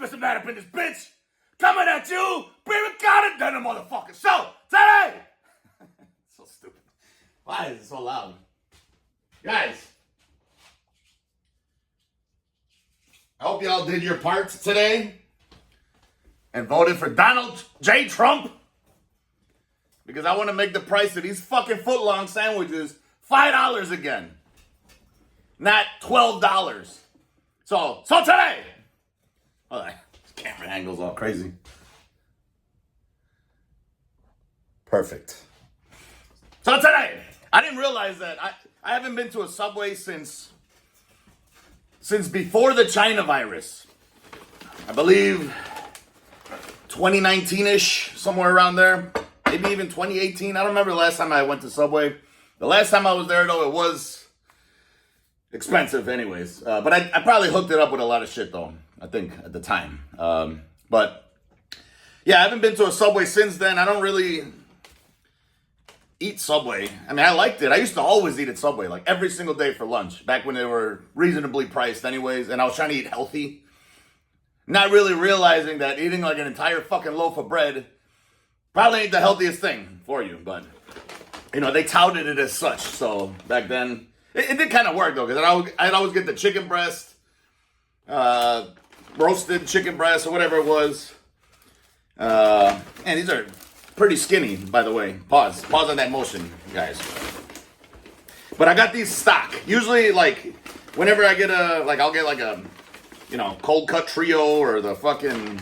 It's MrMaD up in this bitch. Coming at you. Baby got it done, motherfucker. So, today. So stupid. Why is it so loud? Guys. I hope y'all did your part today and voted for Donald J. Trump. Because I want to make the price of these fucking footlong sandwiches $5 again. Not $12. So today. Oh, this camera angle's all crazy. Perfect. So today, I didn't realize that I haven't been to a Subway since before the China virus. I believe 2019-ish, somewhere around there. Maybe even 2018. I don't remember the last time I went to Subway. The last time I was there, though, it was expensive anyways. But I probably hooked it up with a lot of shit, though, I think, at the time. But, yeah, I haven't been to a Subway since then. I don't really eat Subway. I mean, I liked it. I used to always eat at Subway, like every single day for lunch, back when they were reasonably priced anyways, and I was trying to eat healthy. Not really realizing that eating like an entire fucking loaf of bread probably ain't the healthiest thing for you, but, you know, they touted it as such. So back then, it did kind of work, though, because I'd always get the chicken breast, roasted chicken breast, or whatever it was. And these are pretty skinny, by the way. Pause on that motion, guys. But I got these stock. Usually, like, whenever I get I'll get like a, you know, cold cut trio or the fucking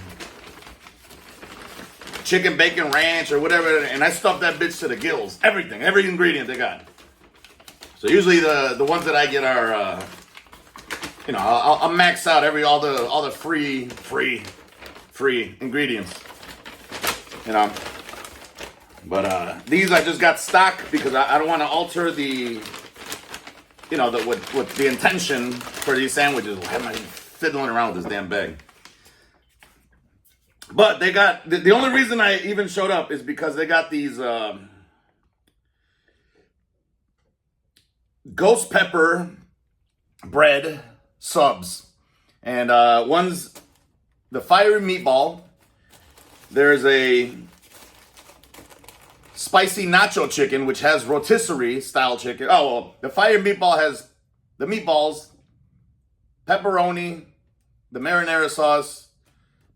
chicken bacon ranch or whatever, and I stuff that bitch to the gills. Everything, every ingredient they got. So usually the ones that I get are, you know, I'll max out all the free ingredients, you know. But these I just got stock because I don't want to alter the, you know, with the intention for these sandwiches. Why am I fiddling around with this damn bag? But they got, the only reason I even showed up is because they got these ghost pepper bread subs. And one's the fiery meatball. There's a spicy nacho chicken, which has rotisserie style chicken. Oh, well, the fire meatball has the meatballs, pepperoni, the marinara sauce,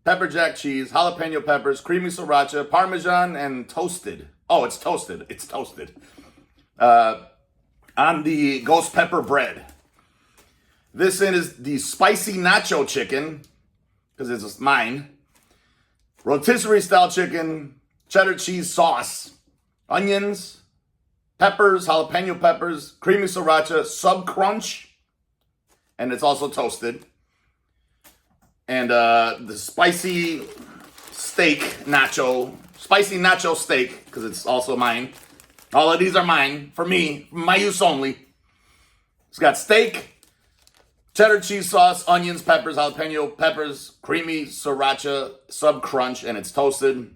pepper jack cheese, jalapeno peppers, creamy sriracha, parmesan, and toasted. Oh, it's toasted. It's toasted. On the ghost pepper bread. This is the spicy nacho chicken, because it's mine. Rotisserie style chicken, cheddar cheese sauce, onions, peppers, jalapeno peppers, creamy sriracha, sub crunch, and it's also toasted. And the spicy nacho steak, because it's also mine. All of these are mine, for me, for my use only. It's got steak, cheddar cheese sauce, onions, peppers, jalapeno peppers, creamy sriracha, sub crunch, and it's toasted.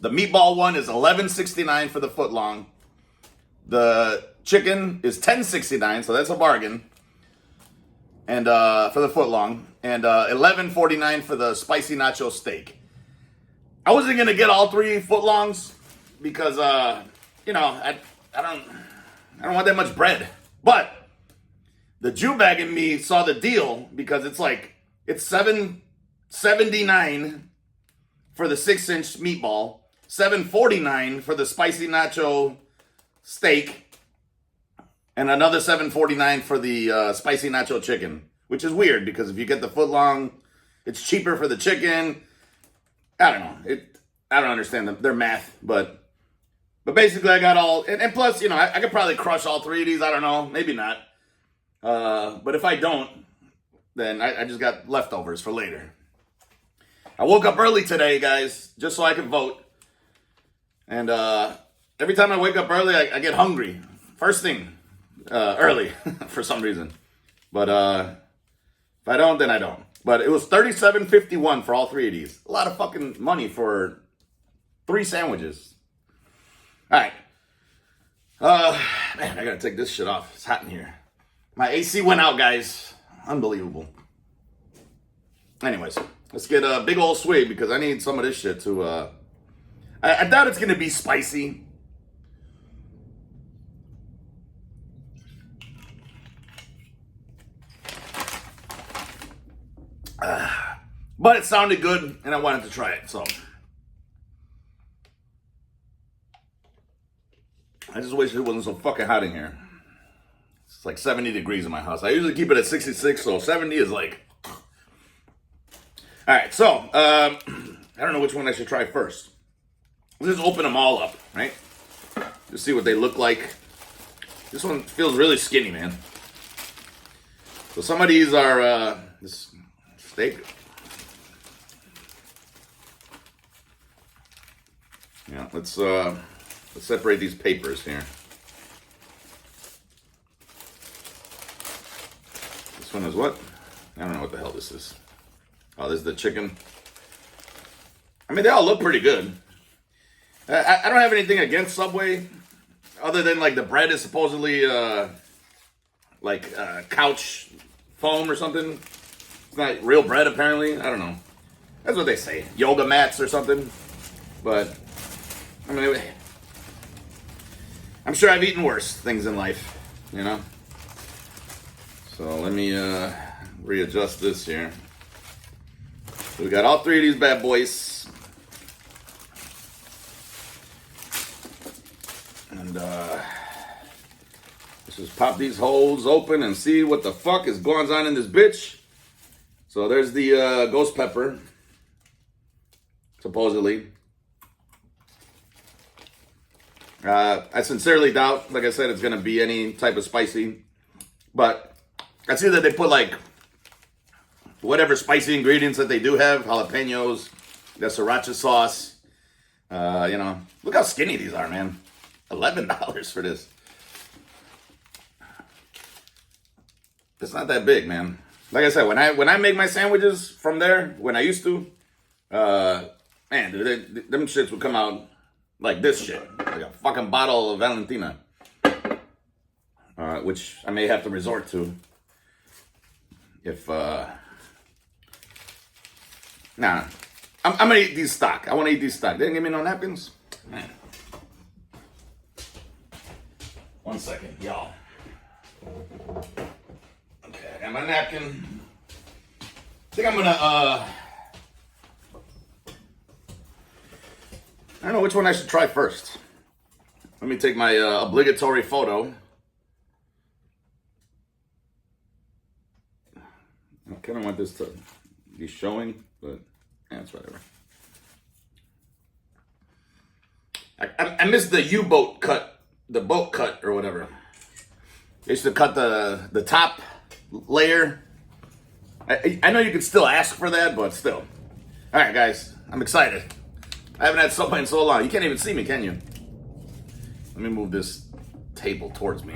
The meatball one is $11.69 for the footlong. The chicken is $10.69, so that's a bargain. And for the footlong, and $11.49 for the spicy nacho steak. I wasn't gonna get all three footlongs because you know, I don't want that much bread. But the Jew bag in me saw the deal because it's $7.79 for the 6-inch meatball, $7.49 for the spicy nacho steak, and another $7.49 for the spicy nacho chicken, which is weird because if you get the footlong, it's cheaper for the chicken. I don't know. I don't understand their math, but basically I got all, and plus, you know, I could probably crush all three of these. I don't know, maybe not. But if I don't, then I just got leftovers for later. I woke up early today, guys, just so I could vote. And every time I wake up early, I get hungry. First thing. Early for some reason, but if I don't, then I don't. But it was $37.51 for all three of these. A lot of fucking money for 3 sandwiches. All right, man, I gotta take this shit off. It's hot in here. My AC went out, guys. Unbelievable. Anyways, Let's get a big old swig because I need some of this shit to. I doubt it's gonna be spicy. But it sounded good, and I wanted to try it, so. I just wish it wasn't so fucking hot in here. It's like 70 degrees in my house. I usually keep it at 66, so 70 is like... Alright, so, I don't know which one I should try first. Let's just open them all up, right? Just see what they look like. This one feels really skinny, man. So some of these are, this steak... Yeah, let's separate these papers here. This one is what? I don't know what the hell this is. Oh, this is the chicken. I mean, they all look pretty good. I don't have anything against Subway, other than like the bread is supposedly like couch foam or something. It's not real bread, apparently. I don't know. That's what they say. Yoga mats or something. But I mean, I'm sure I've eaten worse things in life, you know? So let me readjust this here. So we got all three of these bad boys. And let's just pop these holes open and see what the fuck is going on in this bitch. So there's the ghost pepper, supposedly. I sincerely doubt, like I said, it's going to be any type of spicy. But I see that they put like whatever spicy ingredients that they do have. Jalapenos, the sriracha sauce. You know, look how skinny these are, man. $11 for this. It's not that big, man. Like I said, when I make my sandwiches from there, when I used to, man, dude, them shits would come out like this shit. Like a fucking bottle of Valentina. Which I may have to resort to. If, nah. I'm gonna eat these stock. I want to eat these stock. They didn't give me no napkins? Man. 1 second, y'all. Okay, I got my napkin. I think I'm gonna, I don't know which one I should try first. Let me take my obligatory photo. I kind of want this to be showing, but yeah, it's whatever. I missed the U-boat cut, the boat cut or whatever. They used to cut the top layer. I know you can still ask for that, but still. All right, guys, I'm excited. I haven't had Subway in so long. You can't even see me, can you? Let me move this table towards me.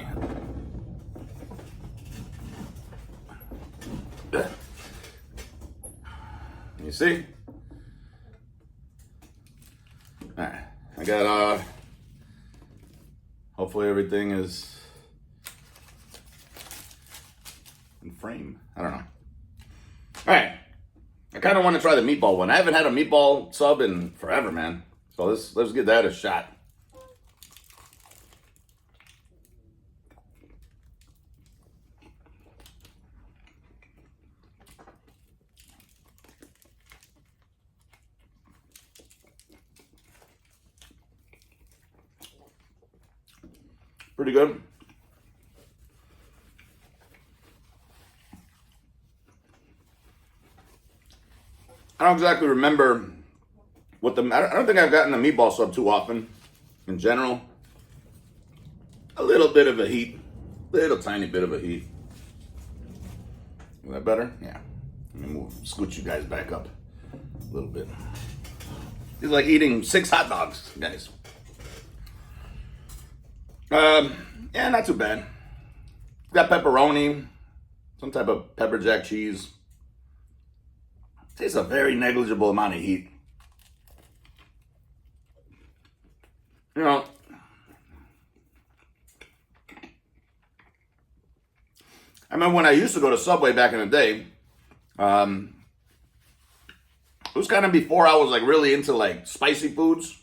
You see? All right. I got, hopefully everything is in frame. I don't know. All right. I kind of want to try the meatball one. I haven't had a meatball sub in forever, man. So let's give that a shot. Pretty good. I don't exactly remember what I don't think I've gotten the meatball sub too often in general. A little bit of a heat. Little tiny bit of a heat. Is that better? Yeah. Let me scoot you guys back up a little bit. It's like eating 6 hot dogs, guys. Yeah, not too bad. Got pepperoni, some type of pepper jack cheese. Tastes a very negligible amount of heat. You know, I remember when I used to go to Subway back in the day, It was kind of before I was like really into like spicy foods.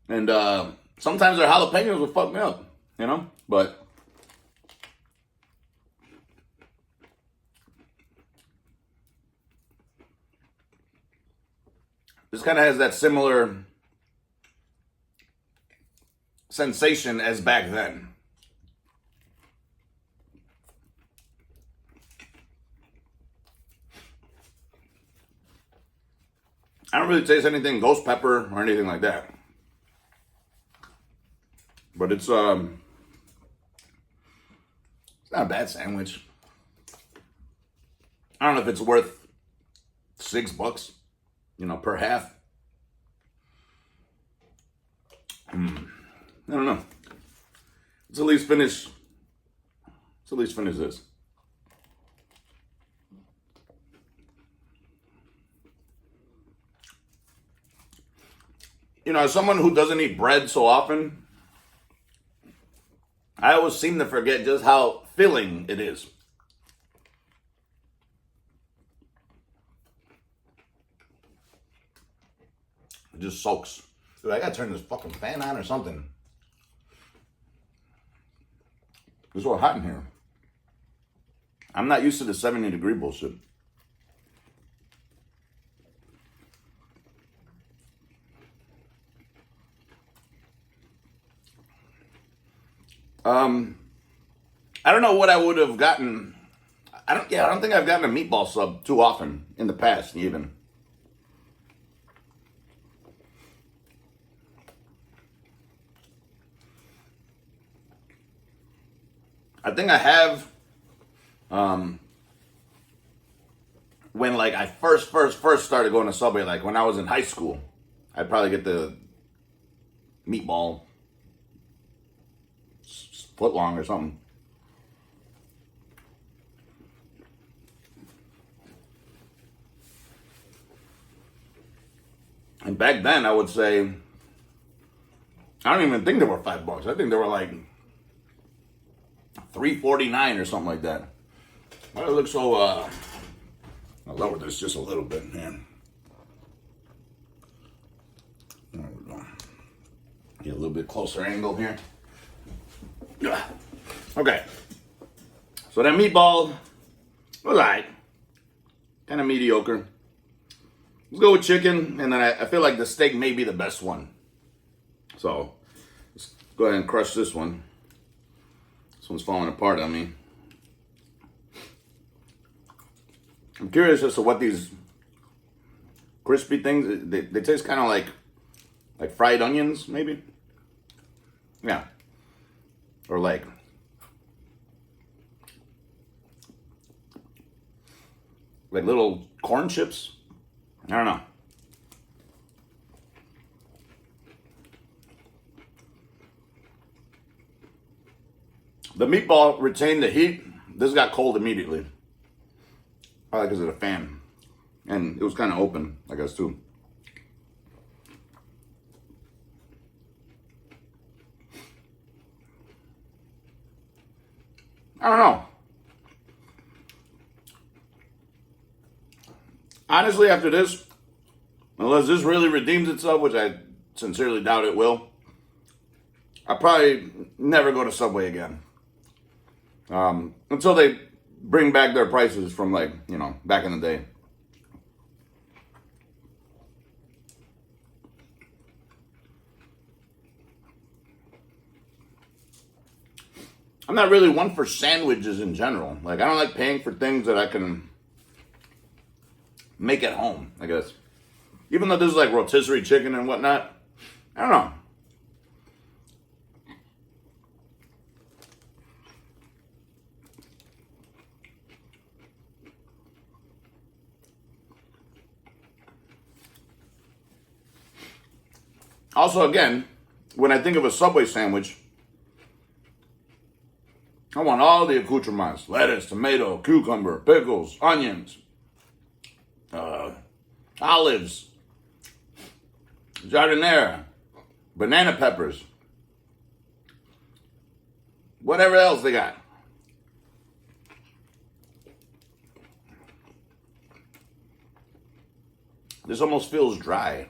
And sometimes their jalapenos would fuck me up, you know? But this kind of has that similar sensation as back then. I don't really taste anything ghost pepper or anything like that. But it's not a bad sandwich. I don't know if it's worth $6, you know, per half. I don't know. Let's at least finish this. You know, as someone who doesn't eat bread so often, I always seem to forget just how filling it is. It just soaks. Dude, I gotta turn this fucking fan on or something. It's so hot in here. I'm not used to the 70-degree bullshit. I don't know what I would have gotten. I don't think I've gotten a meatball sub too often in the past, even. I think I have, when like I first started going to Subway, like when I was in high school, I'd probably get the meatball Footlong or something. And back then, I would say, I don't even think they were $5. I think they were like $3.49 or something like that. Why do it look so? I'll lower this just a little bit, man. There we go. Get a little bit closer angle here. Okay. So that meatball was alright. Kind of mediocre. Let's go with chicken, and then I feel like the steak may be the best one. So let's go ahead and crush this one. This one's falling apart on me. I'm curious as to what these crispy things, they taste kind of like fried onions, maybe? Yeah. Or like little corn chips. I don't know. The meatball retained the heat. This got cold immediately. Probably because of the fan. And it was kind of open, I guess, too. I don't know. Honestly, after this, unless this really redeems itself, which I sincerely doubt it will, I'll probably never go to Subway again. Until they bring back their prices from, like, you know, back in the day. I'm not really one for sandwiches in general. Like, I don't like paying for things that I can make at home, I guess. Even though this is like rotisserie chicken and whatnot. I don't know. Also, again, when I think of a Subway sandwich, I want all the accoutrements. Lettuce, tomato, cucumber, pickles, onions, olives, jardinera, banana peppers, whatever else they got. This almost feels dry.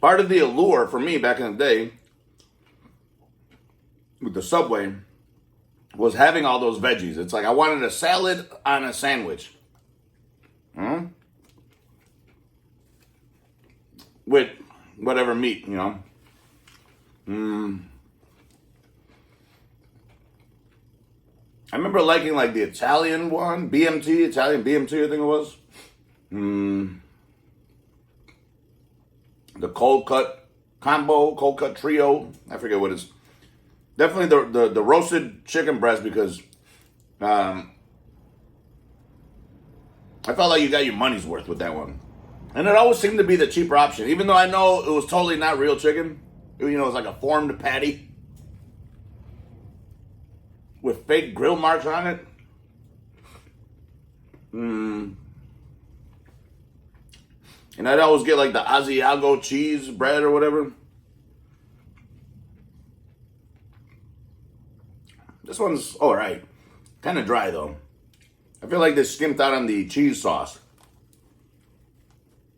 Part of the allure for me back in the day with the Subway was having all those veggies. It's like I wanted a salad on a sandwich. With whatever meat, you know. I remember liking like the Italian one, Italian BMT, I think it was. The cold cut combo, cold cut trio. I forget what it's. Definitely the roasted chicken breast, because I felt like you got your money's worth with that one. And it always seemed to be the cheaper option, even though I know it was totally not real chicken. You know, it was like a formed patty with fake grill marks on it. And I'd always get like the Asiago cheese bread or whatever. This one's all right. Kind of dry though. I feel like they skimped out on the cheese sauce.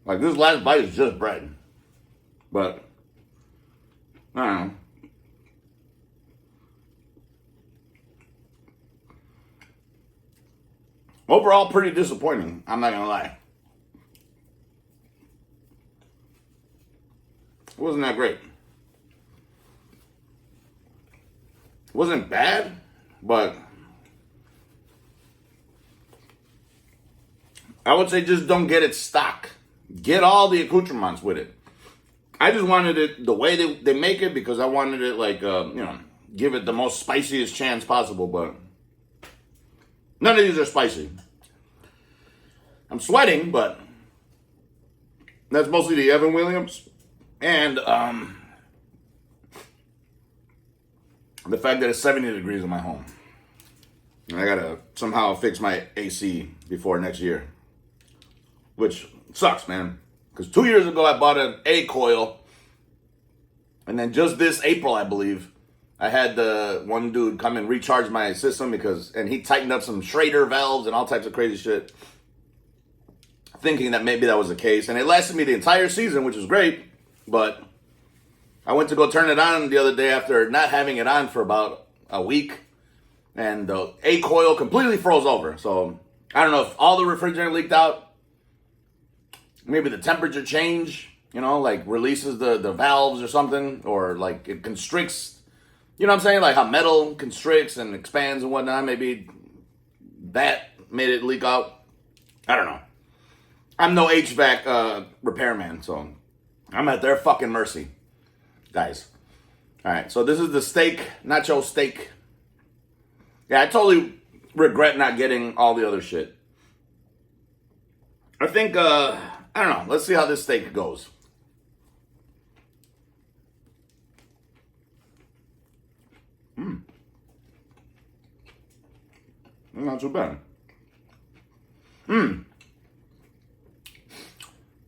Like this last bite is just bread. But, I don't know. Overall, pretty disappointing. I'm not gonna lie. It wasn't that great. It wasn't bad, but I would say just don't get it stock. Get all the accoutrements with it. I just wanted it the way they make it, because I wanted it like, you know, give it the most spiciest chance possible, but none of these are spicy. I'm sweating, but that's mostly the Evan Williams. And the fact that it's 70 degrees in my home. And I gotta somehow fix my AC before next year. Which sucks, man. Because 2 years ago I bought an A coil. And then just this April, I believe, I had the one dude come and recharge my system and he tightened up some Schrader valves and all types of crazy shit. Thinking that maybe that was the case. And it lasted me the entire season, which was great. But I went to go turn it on the other day after not having it on for about a week. And the A coil completely froze over. So I don't know if all the refrigerant leaked out. Maybe the temperature change, you know, like releases the valves or something. Or like it constricts. You know what I'm saying? Like how metal constricts and expands and whatnot. Maybe that made it leak out. I don't know. I'm no HVAC repairman, so I'm at their fucking mercy, guys. All right, so this is the steak, nacho steak. Yeah, I totally regret not getting all the other shit. I think, I don't know. Let's see how this steak goes. Not too bad.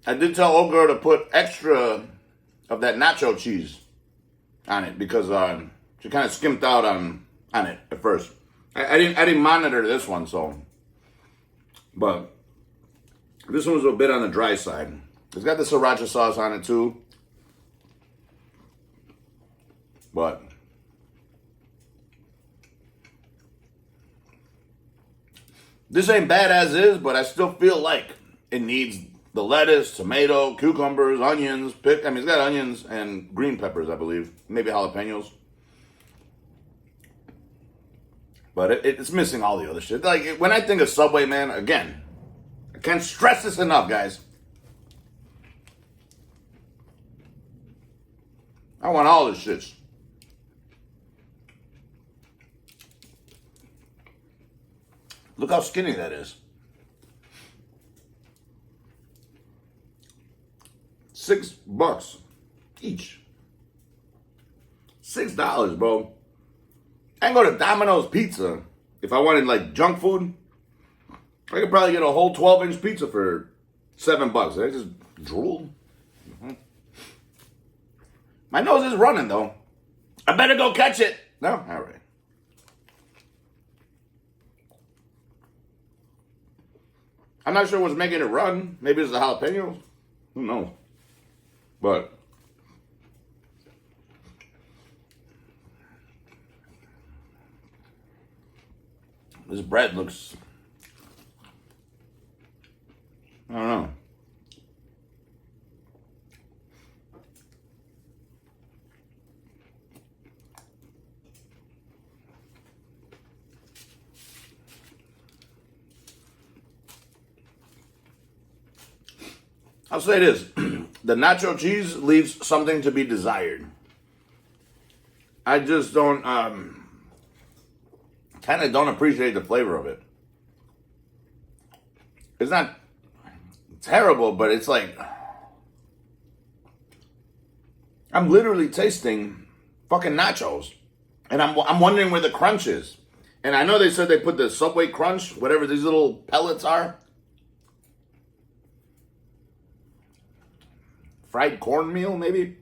I did tell old girl to put extra of that nacho cheese on it because she kind of skimped out on it at first. I didn't monitor this one, so, but this one was a bit on the dry side. It's got the sriracha sauce on it too, but this ain't bad as is. But I still feel like it needs the lettuce, tomato, cucumbers, onions. It's got onions and green peppers, I believe. Maybe jalapenos. But it's missing all the other shit. Like, when I think of Subway, man, again, I can't stress this enough, guys. I want all this shit. Look how skinny that is. $6 each. $6, bro. I can go to Domino's Pizza. If I wanted like junk food, I could probably get a whole 12-inch pizza for $7. I just drool. My nose is running though. I better go catch it. No? All right. I'm not sure what's making it run. Maybe it's the jalapenos. Who knows? But this bread looks, I don't know. I'll say this. The nacho cheese leaves something to be desired. I just don't, kind of don't appreciate the flavor of it. It's not terrible, but it's like, I'm literally tasting fucking nachos. And I'm wondering where the crunch is. And I know they said they put the Subway Crunch, whatever these little pellets are. Fried cornmeal, maybe?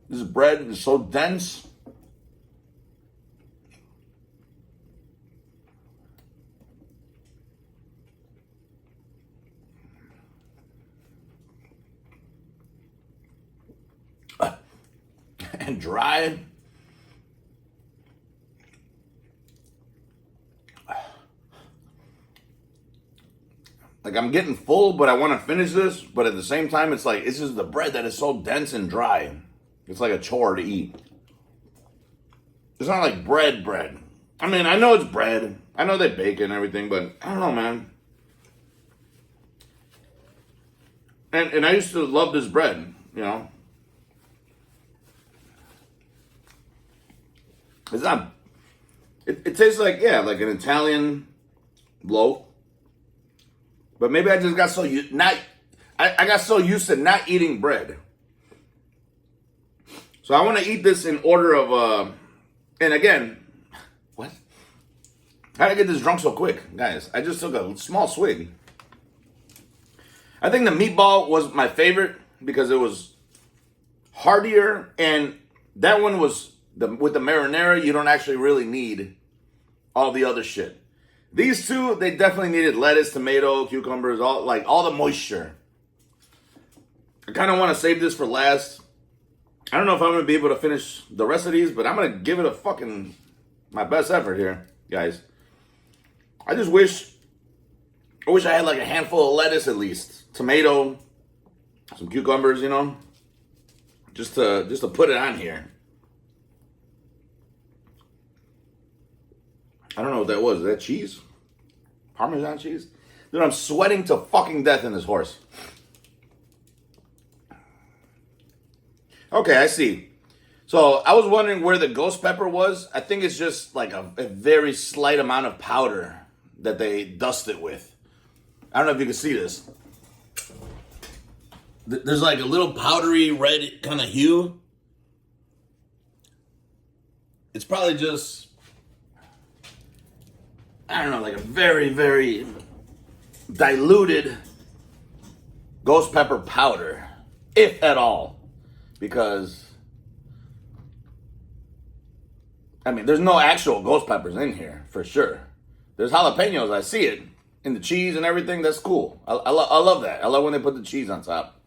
This bread is so dense. And dry. Like, I'm getting full, but I want to finish this. But at the same time, it's like, it's just the bread that is so dense and dry. It's like a chore to eat. It's not like bread. I mean, I know it's bread. I know they bake it and everything, but I don't know, man. And I used to love this bread, you know. It's not, it tastes like, yeah, like an Italian loaf. But maybe I just got so I got so used to not eating bread. So I want to eat this in order of, and again, what? How did I get this drunk so quick? Guys, I just took a small swig. I think the meatball was my favorite because it was heartier, and that one was, with the marinara, you don't actually really need all the other shit. These two, they definitely needed lettuce, tomato, cucumbers, all the moisture. I kind of want to save this for last. I don't know if I'm going to be able to finish the rest of these, but I'm going to give it my best effort here, guys. I wish I had like a handful of lettuce at least. Tomato, some cucumbers, you know. Just to put it on here. I don't know what that was. Is that cheese? Parmesan cheese? Dude, I'm sweating to fucking death in this horse. Okay, I see. So I was wondering where the ghost pepper was. I think it's just like a very slight amount of powder that they dust it with. I don't know if you can see this. There's like a little powdery red kind of hue. It's probably just, I don't know, like a very, very diluted ghost pepper powder, if at all. Because, I mean, there's no actual ghost peppers in here, for sure. There's jalapenos, I see it, in the cheese and everything, that's cool. I love that. I love when they put the cheese on top.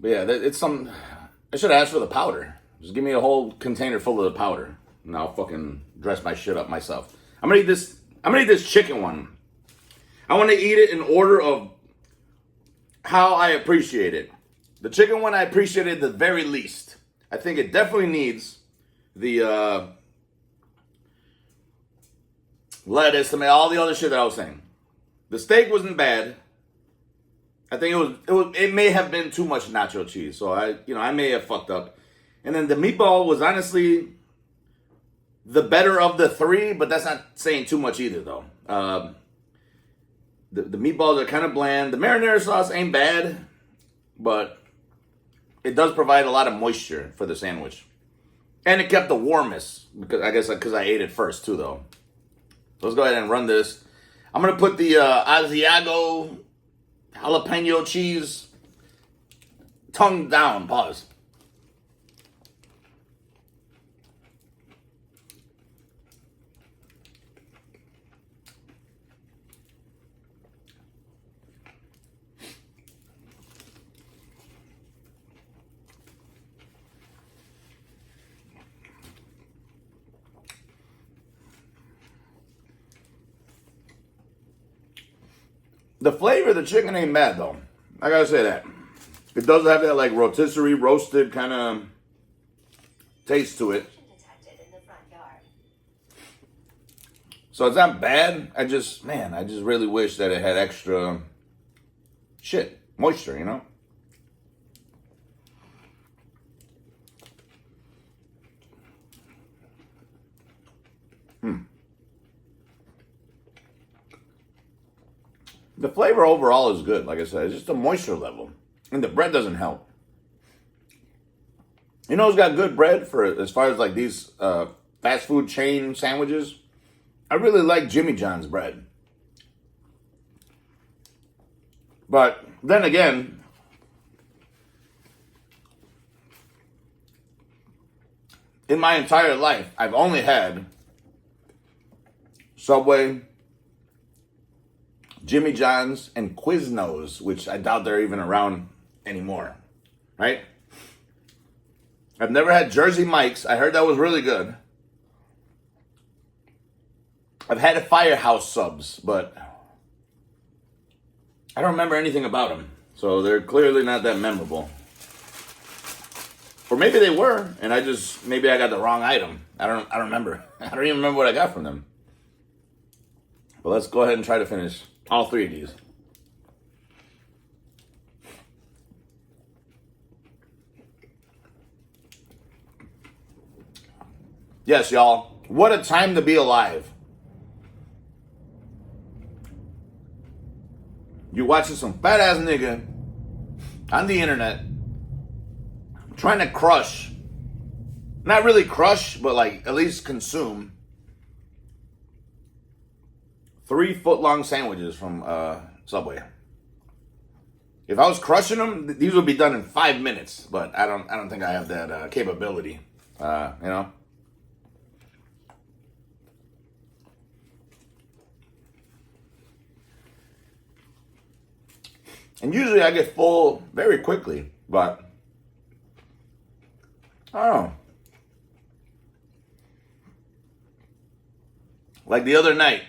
But yeah, I should have asked for the powder. Just give me a whole container full of the powder. And I'll fucking dress my shit up myself. I'm gonna eat this chicken one. I want to eat it in order of how I appreciate it. The chicken one I appreciated the very least. I think it definitely needs the lettuce, tomato, all the other shit that I was saying. The steak wasn't bad. I think it may have been too much nacho cheese, so I may have fucked up. And then the meatball was honestly the better of the three, but that's not saying too much either, though. The meatballs are kind of bland. The marinara sauce ain't bad. but it does provide a lot of moisture for the sandwich. And it kept the warmest, because I ate it first too, though. So let's go ahead and run this. I'm going to put the Asiago jalapeno cheese tongue down. Pause. The flavor of the chicken ain't bad, though. I gotta say that. It does have that, like, rotisserie, roasted kind of taste to it. So it's not bad. I just really wish that it had extra moisture, you know? The flavor overall is good, like I said. It's just the moisture level. And the bread doesn't help. You know who's got good bread for as far as like these fast food chain sandwiches? I really like Jimmy John's bread. But then again, in my entire life, I've only had Subway, Jimmy John's, and Quiznos, which I doubt they're even around anymore, right? I've never had Jersey Mike's. I heard that was really good. I've had a Firehouse subs, but I don't remember anything about them. So they're clearly not that memorable. Or maybe they were, and maybe I got the wrong item. I don't remember. I don't even remember what I got from them. But let's go ahead and try to finish all three of these. Yes, y'all. What a time to be alive. You're watching some fat ass nigga on the internet trying to crush, not really crush, but like at least consume 3 foot-long sandwiches from Subway. If I was crushing them, these would be done in 5 minutes. But I don't think I have that capability. You know. And usually I get full very quickly, but I don't know. Like the other night,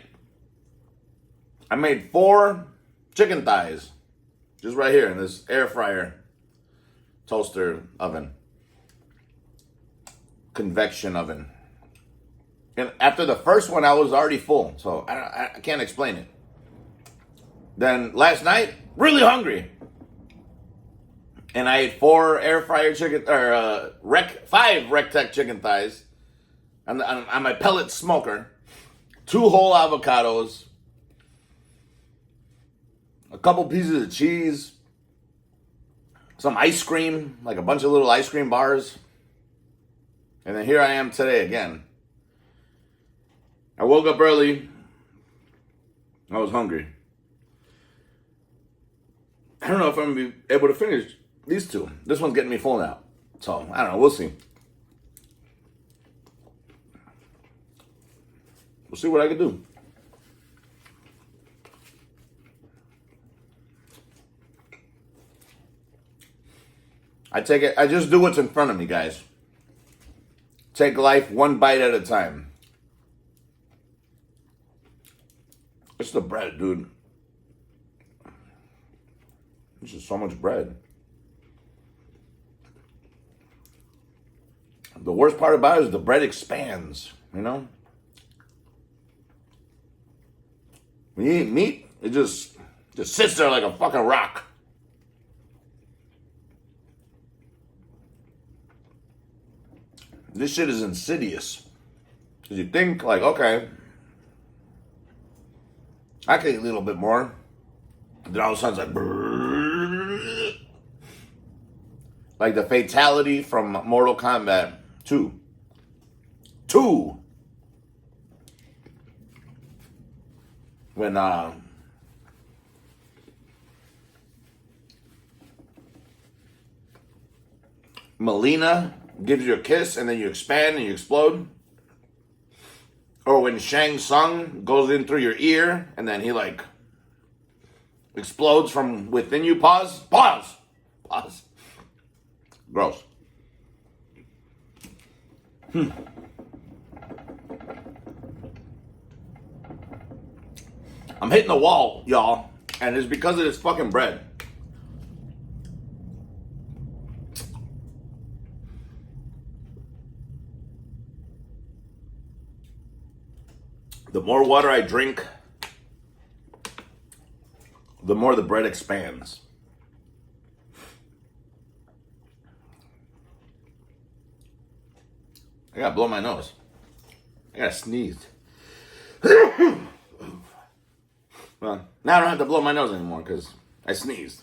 I made 4 chicken thighs, just right here in this air fryer toaster oven, convection oven. And after the first one, I was already full, so I can't explain it. Then last night, really hungry, and I ate 4 air fryer chicken, or 5 Rectech chicken thighs on my pellet smoker, 2 whole avocados, a couple pieces of cheese, some ice cream, like a bunch of little ice cream bars. And then here I am today again. I woke up early. I was hungry. I don't know if I'm going to be able to finish these 2. This one's getting me full now. So, I don't know. We'll see. We'll see what I can do. I just do what's in front of me, guys. Take life one bite at a time. It's the bread, dude. This is so much bread. The worst part about it is the bread expands, you know? When you eat meat, it just sits there like a fucking rock. This shit is insidious. Because you think, like, okay, I can eat a little bit more. And then all of a sudden it's like, brrr. Like the fatality from Mortal Kombat 2. 2! When, Melina gives you a kiss and then you expand and you explode. Or when Shang Tsung goes in through your ear and then he like explodes from within you. Pause. Gross. I'm hitting the wall, y'all, and it's because of this fucking bread. The more water I drink, the more the bread expands. I gotta blow my nose. I gotta sneeze. Well, now I don't have to blow my nose anymore because I sneezed.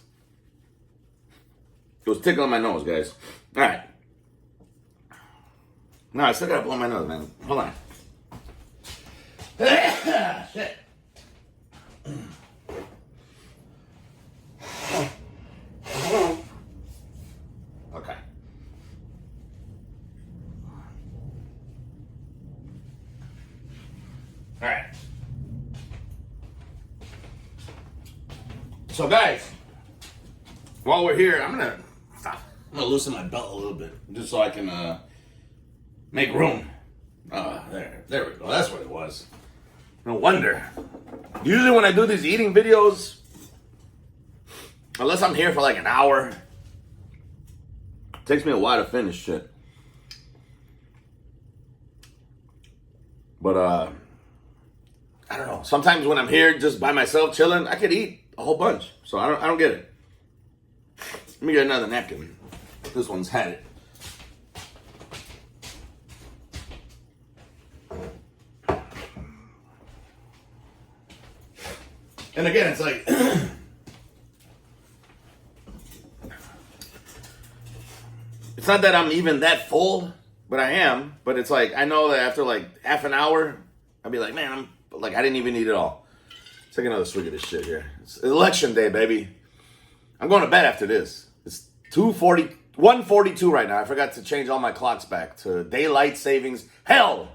It was tickling my nose, guys. All right. No, I still gotta blow my nose, man. Hold on. Shit. Okay. All right. So, guys, while we're here, I'm gonna loosen my belt a little bit just so I can make room. There we go. That's what it was. No wonder. Usually when I do these eating videos, unless I'm here for like an hour, it takes me a while to finish shit. But I don't know. Sometimes when I'm here just by myself chilling, I could eat a whole bunch. So I don't get it. Let me get another napkin. This one's had it. And again, it's like, it's not that I'm even that full, but I am. But it's like, I know that after like half an hour, I'll be like, man, I didn't even eat it all. Take another swig of this shit here. It's election day, baby. I'm going to bed after this. It's 1:42 right now. I forgot to change all my clocks back to daylight savings. Hell!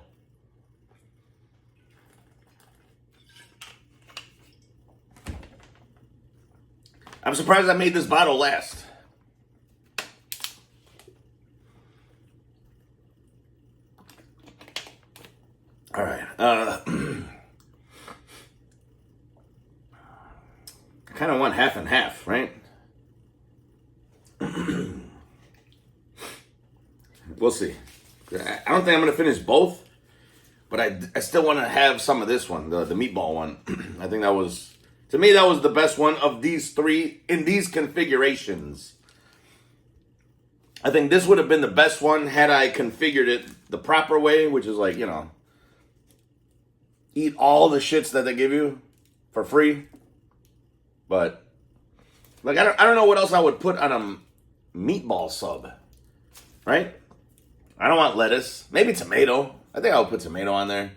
I'm surprised I made this bottle last. All right. I kind of want half and half, right? We'll see. I don't think I'm going to finish both, but I still want to have some of this one, the meatball one. I think that was... To me, that was the best one of these three in these configurations. I think this would have been the best one had I configured it the proper way, which is like, eat all the shits that they give you for free. But, like, I don't know what else I would put on a meatball sub, right? I don't want lettuce. Maybe tomato. I think I would put tomato on there.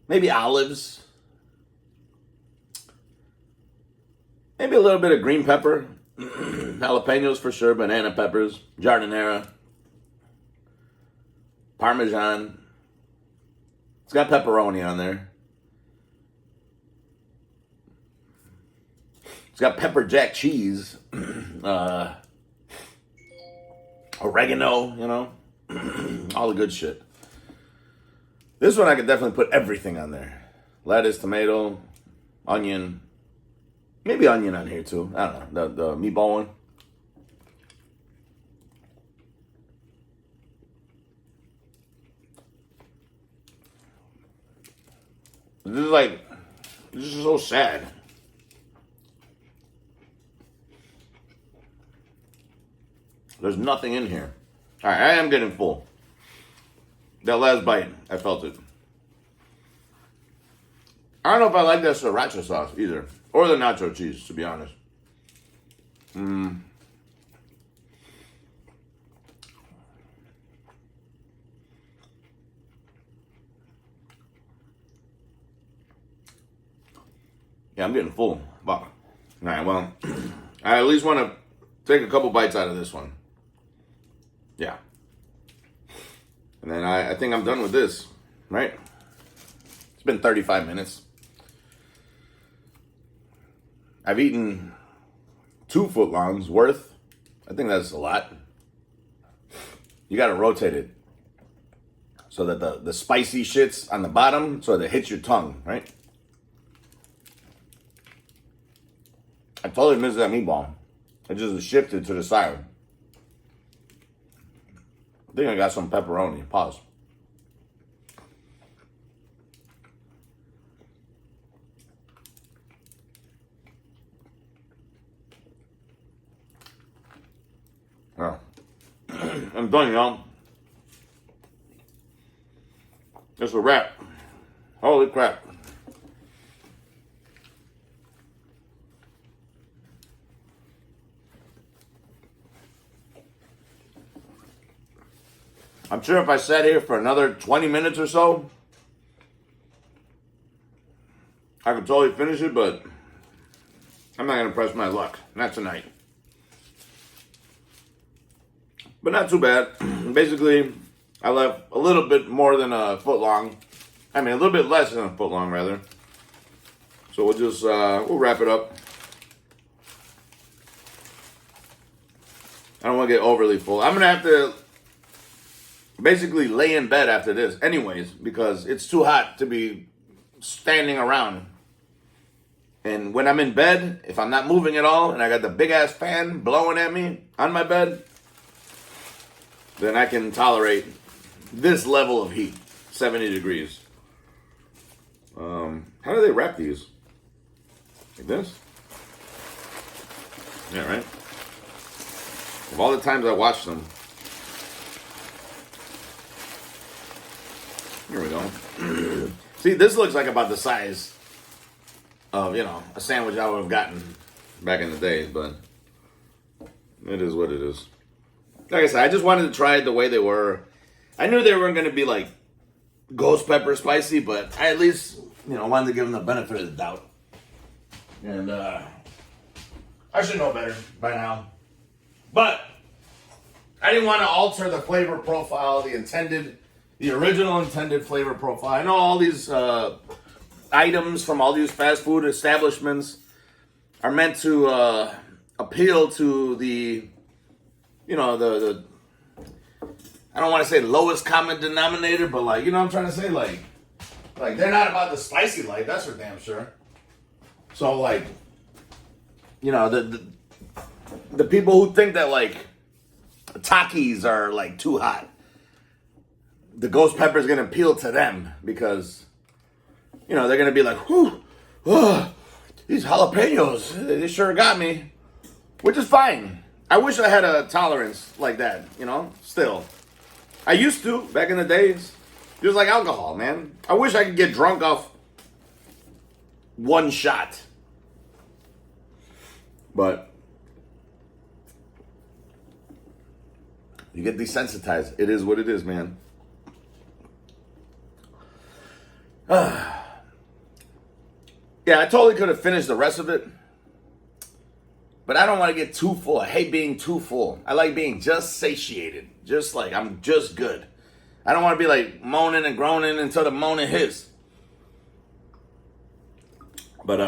Maybe olives. Maybe a little bit of green pepper, jalapenos for sure, banana peppers, jardinera, Parmesan. It's got pepperoni on there. It's got pepper jack cheese, oregano, all the good shit. This one I could definitely put everything on there. Lettuce, tomato, onion. Maybe onion on here too. I don't know. The meatball one. This is so sad. There's nothing in here. All right, I am getting full. That last bite, I felt it. I don't know if I like that sriracha sauce either. Or the nacho cheese, to be honest. Yeah, I'm getting full. Fuck. All right, well, I at least want to take a couple bites out of this one. Yeah. And then I think I'm done with this, right? It's been 35 minutes. I've eaten 2 footlongs worth. I think that's a lot. You got to rotate it so that the spicy shit's on the bottom so that it hits your tongue, right? I totally missed that meatball. It just shifted to the side. I think I got some pepperoni. Pause. Oh. I'm done, y'all. It's a wrap. Holy crap. I'm sure if I sat here for another 20 minutes or so, I could totally finish it, but I'm not going to press my luck. Not tonight. But not too bad. Basically, I left a little bit more than a foot long. I mean, a little bit less than a foot long, rather. So we'll just, we'll wrap it up. I don't want to get overly full. I'm going to have to basically lay in bed after this anyways, because it's too hot to be standing around. And when I'm in bed, if I'm not moving at all and I got the big ass fan blowing at me on my bed, then I can tolerate this level of heat, 70 degrees. How do they wrap these? Like this? Yeah, right? Of all the times I watched them. Here we go. See, this looks like about the size of, a sandwich I would have gotten back in the day, but it is what it is. Like I said, I just wanted to try it the way they were. I knew they weren't going to be like ghost pepper spicy, but I at least, wanted to give them the benefit of the doubt. And I should know better by now. But I didn't want to alter the flavor profile, the original intended flavor profile. I know all these items from all these fast food establishments are meant to appeal to the I don't want to say lowest common denominator, but like, what I'm trying to say? Like they're not about the spicy life, that's for damn sure. So like, the people who think that like Takis are like too hot, the ghost pepper is going to appeal to them because, they're going to be like, whew, oh, these jalapenos, they sure got me, which is fine. I wish I had a tolerance like that, still. I used to, back in the days. It was like alcohol, man. I wish I could get drunk off one shot. But you get desensitized. It is what it is, man. Yeah, I totally could have finished the rest of it. But I don't want to get too full. I hate being too full. I like being just satiated. Just like, I'm just good. I don't want to be like moaning and groaning until the moaning hits. But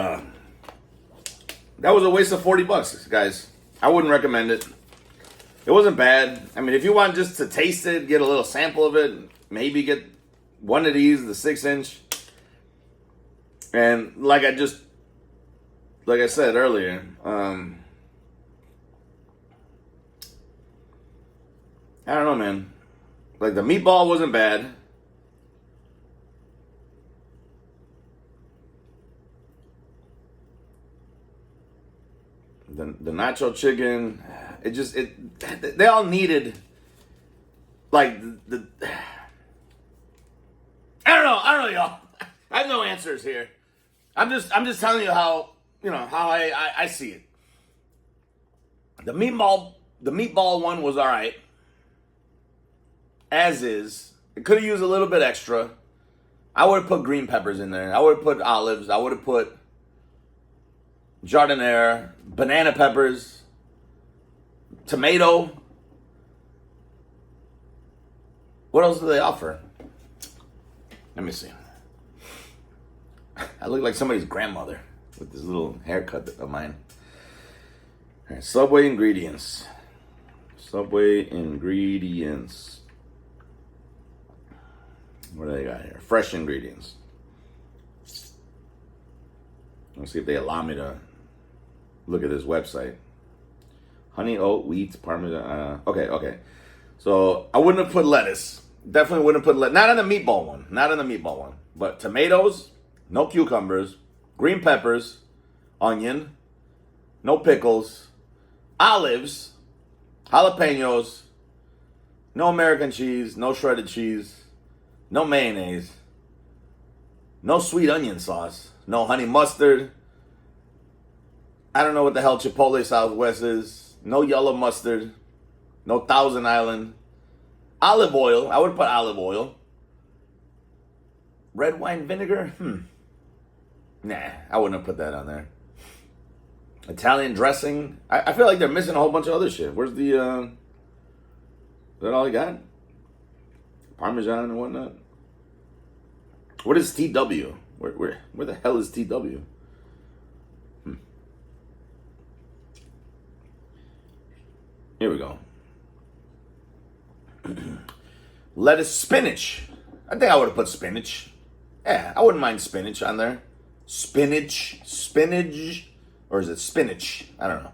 that was a waste of $40, guys. I wouldn't recommend it. It wasn't bad. I mean, if you want just to taste it, get a little sample of it, maybe get one of these, the 6-inch. And like I said earlier, I don't know, man. Like, the meatball wasn't bad. The nacho chicken, they all needed, like, I don't know, y'all. I have no answers here. I'm just telling you how, how I see it. The meatball one was all right. As is. It could have used a little bit extra. I would have put green peppers in there. I would have put olives. I would have put jardiniere, banana peppers, tomato. What else do they offer? Let me see. I look like somebody's grandmother with this little haircut of mine. All right, Subway ingredients. Subway ingredients. What do they got here? Fresh ingredients. Let's see if they allow me to look at this website. Honey, oat, wheat, parmesan. Okay. So I wouldn't have put lettuce. Definitely wouldn't have put lettuce. Not on the meatball one. Not on the meatball one. But tomatoes, no cucumbers, green peppers, onion, no pickles, olives, jalapenos, no American cheese, no shredded cheese, no mayonnaise, no sweet onion sauce, no honey mustard. I don't know what the hell Chipotle Southwest is. No yellow mustard. No Thousand Island. Olive oil. I would put olive oil. Red wine vinegar? Nah, I wouldn't have put that on there. Italian dressing. I feel like they're missing a whole bunch of other shit. Where's the, is that all you got? Parmesan and whatnot. What is TW? Where the hell is TW? Here we go. Lettuce, spinach. I think I would have put spinach. Yeah, I wouldn't mind spinach on there. Spinach. Or is it spinach? I don't know.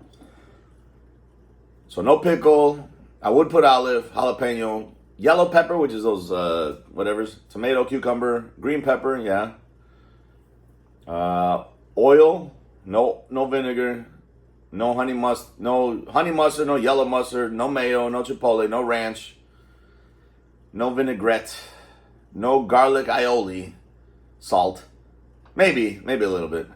So no pickle. I would put olive, jalapeno, yellow pepper, which is those whatever's. Tomato, cucumber, green pepper, yeah. Oil, no vinegar. No honey mustard, no yellow mustard, no mayo, no chipotle, no ranch, no vinaigrette, no garlic aioli, salt, maybe a little bit.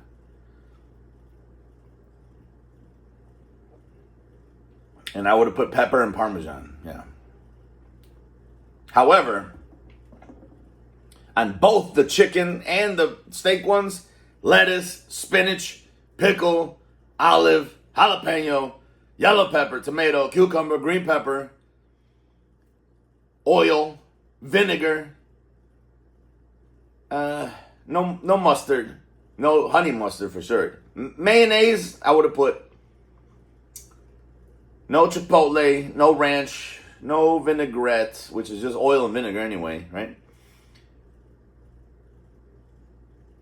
And I would have put pepper and Parmesan, yeah. However, on both the chicken and the steak ones, lettuce, spinach, pickle, olive, jalapeno, yellow pepper, tomato, cucumber, green pepper, oil, vinegar, no mustard, no honey mustard for sure. Mayonnaise, I would have put no chipotle, no ranch, no vinaigrette, which is just oil and vinegar anyway, right?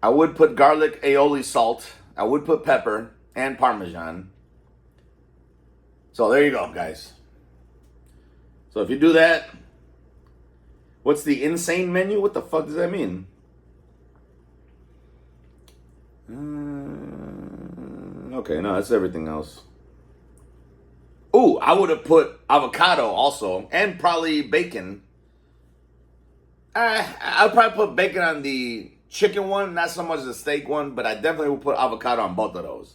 I would put garlic aioli salt. I would put pepper and Parmesan. So there you go, guys. So if you do that, what's the insane menu? What the fuck does that mean? Okay, no, that's everything else. Ooh, I would have put avocado also, and probably bacon. I'd probably put bacon on the chicken one, not so much the steak one, but I definitely would put avocado on both of those.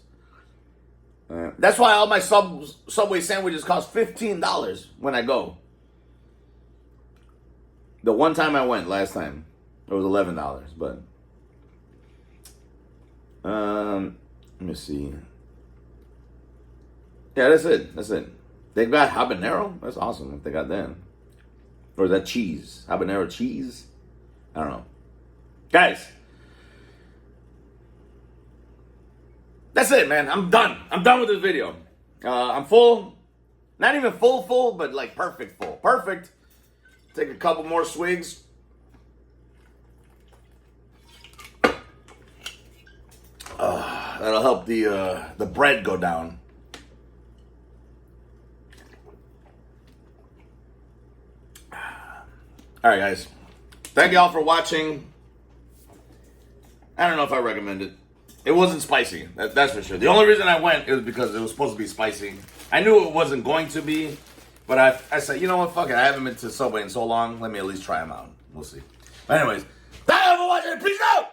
That's why all my Subway sandwiches cost $15 when I go. The one time I went last time, it was $11, but let me see. Yeah, that's it. They've got habanero. That's awesome if they got that. Or is that cheese? Habanero cheese? I don't know. Guys, that's it, man. I'm done. I'm done with this video. I'm full. Not even full, but like perfect full. Perfect. Take a couple more swigs. That'll help the bread go down. All right, guys. Thank y'all for watching. I don't know if I recommend it. It wasn't spicy. That's for sure. The only reason I went is because it was supposed to be spicy. I knew it wasn't going to be, but I said, you know what? Fuck it. I haven't been to Subway in so long. Let me at least try them out. We'll see. But anyways, thank you for watching. Peace out.